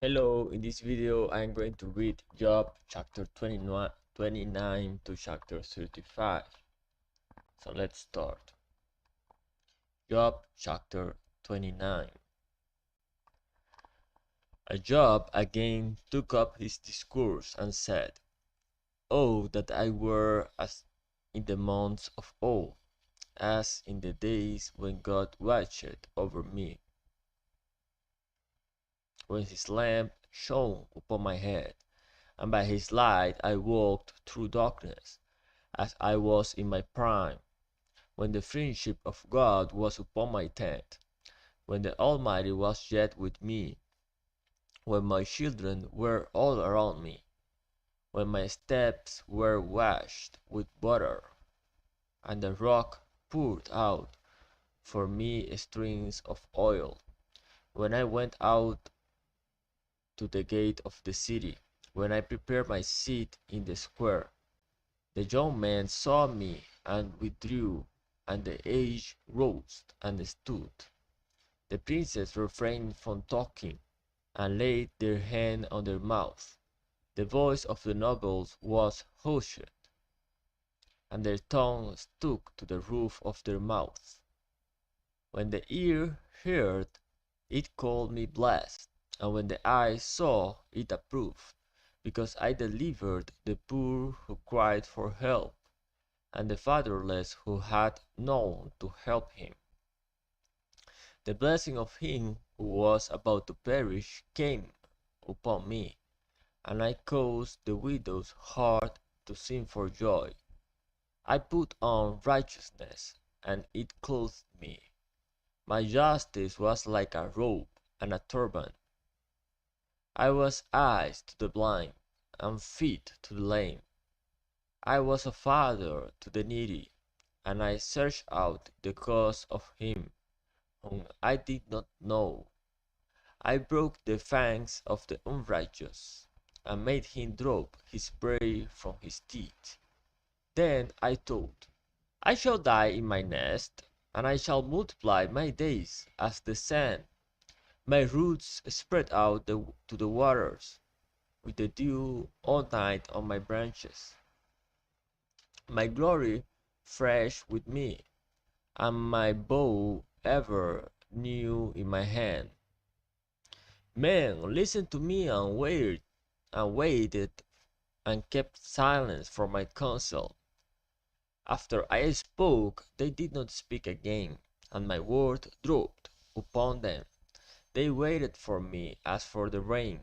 Hello, in this video I am going to read Job chapter 29 to chapter 35. So let's start. Job chapter 29. Job again took up his discourse and said, Oh, that I were as in the months of old, as in the days when God watched over me, when his lamp shone upon my head, and by his light I walked through darkness, as I was in my prime, when the friendship of God was upon my tent, when the Almighty was yet with me, when my children were all around me, when my steps were washed with water, and the rock poured out for me strings of oil, when I went out to the gate of the city, when I prepared my seat in the square. The young men saw me and withdrew, and the aged rose and stood. The princes refrained from talking, and laid their hand on their mouth. The voice of the nobles was hushed, and their tongue stuck to the roof of their mouths. When the ear heard, it called me blessed, and when the eye saw, it approved, because I delivered the poor who cried for help, and the fatherless who had none to help him. The blessing of him who was about to perish came upon me, and I caused the widow's heart to sing for joy. I put on righteousness, and it clothed me. My justice was like a robe and a turban. I was eyes to the blind, and feet to the lame. I was a father to the needy, and I searched out the cause of him whom I did not know. I broke the fangs of the unrighteous, and made him drop his prey from his teeth. Then I thought, I shall die in my nest, and I shall multiply my days as the sand. My roots spread out to the waters, with the dew all night on my branches. My glory fresh with me, and my bow ever new in my hand. Men listened to me and waited and kept silence for my counsel. After I spoke, they did not speak again, and my word dropped upon them. They waited for me as for the rain,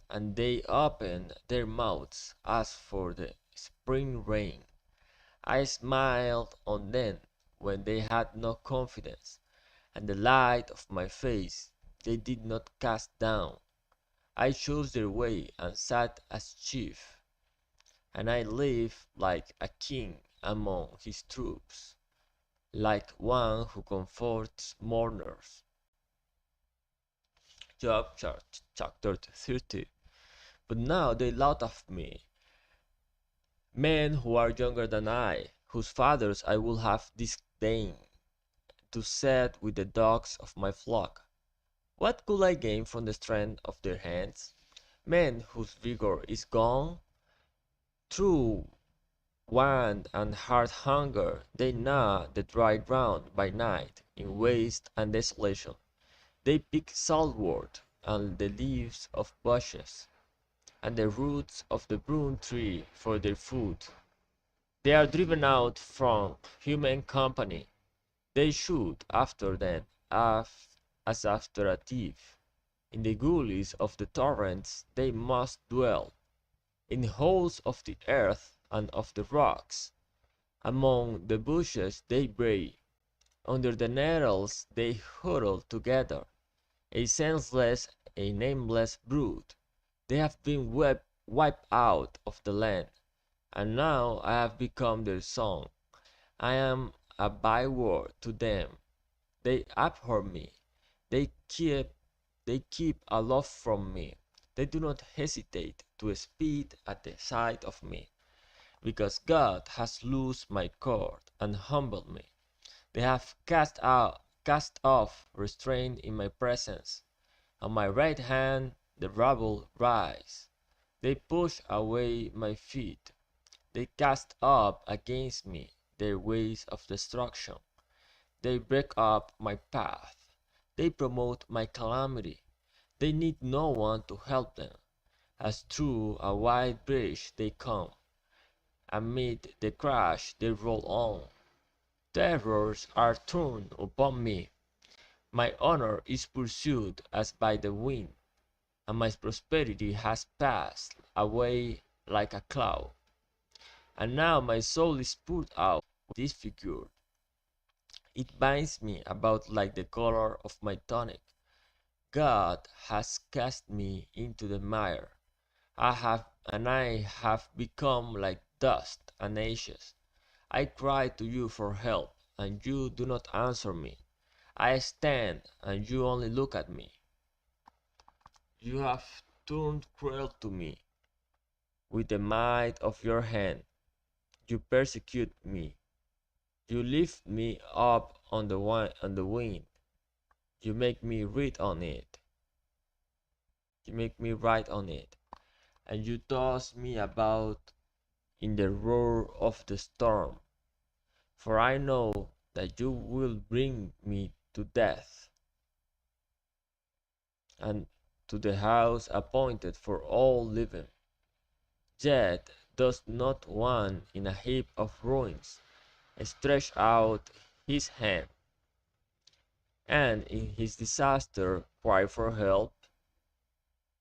and they opened their mouths as for the spring rain. I smiled on them when they had no confidence, and the light of my face they did not cast down. I chose their way and sat as chief, and I lived like a king among his troops, like one who comforts mourners. Job chapter 30. But now they laugh at me, men who are younger than I, whose fathers I would have disdained to set with the dogs of my flock. What could I gain from the strength of their hands? Men whose vigor is gone, through want and hard hunger, they gnaw the dry ground by night, in waste and desolation. They pick saltwood and the leaves of bushes, and the roots of the broom tree for their food. They are driven out from human company. They shoot after them as after a thief. In the gullies of the torrents they must dwell, in holes of the earth and of the rocks. Among the bushes they bray, under the nettles they huddle together, a senseless, a nameless brood. They have been wiped out of the land, and now I have become their song. I am a byword to them. They abhor me. They keep they keep aloof from me. They do not hesitate to spit at the sight of me, because God has loosed my cord and humbled me. They have cast off restraint in my presence. On my right hand the rubble rise. They push away my feet. They cast up against me their ways of destruction. They break up my path. They promote my calamity. They need no one to help them. As through a wide bridge they come. Amid the crash they roll on. Terrors are thrown upon me. My honor is pursued as by the wind, and my prosperity has passed away like a cloud. And now my soul is put out, disfigured. It binds me about like the color of my tunic. God has cast me into the mire. I have become like dust and ashes. I cry to you for help, and you do not answer me. I stand, and you only look at me. You have turned cruel to me. With the might of your hand, you persecute me. You lift me up on the wind. You make me read on it. You make me write on it. And you toss me about in the roar of the storm. For I know that you will bring me to death, and to the house appointed for all living. Yet does not one in a heap of ruins stretch out his hand, and in his disaster cry for help?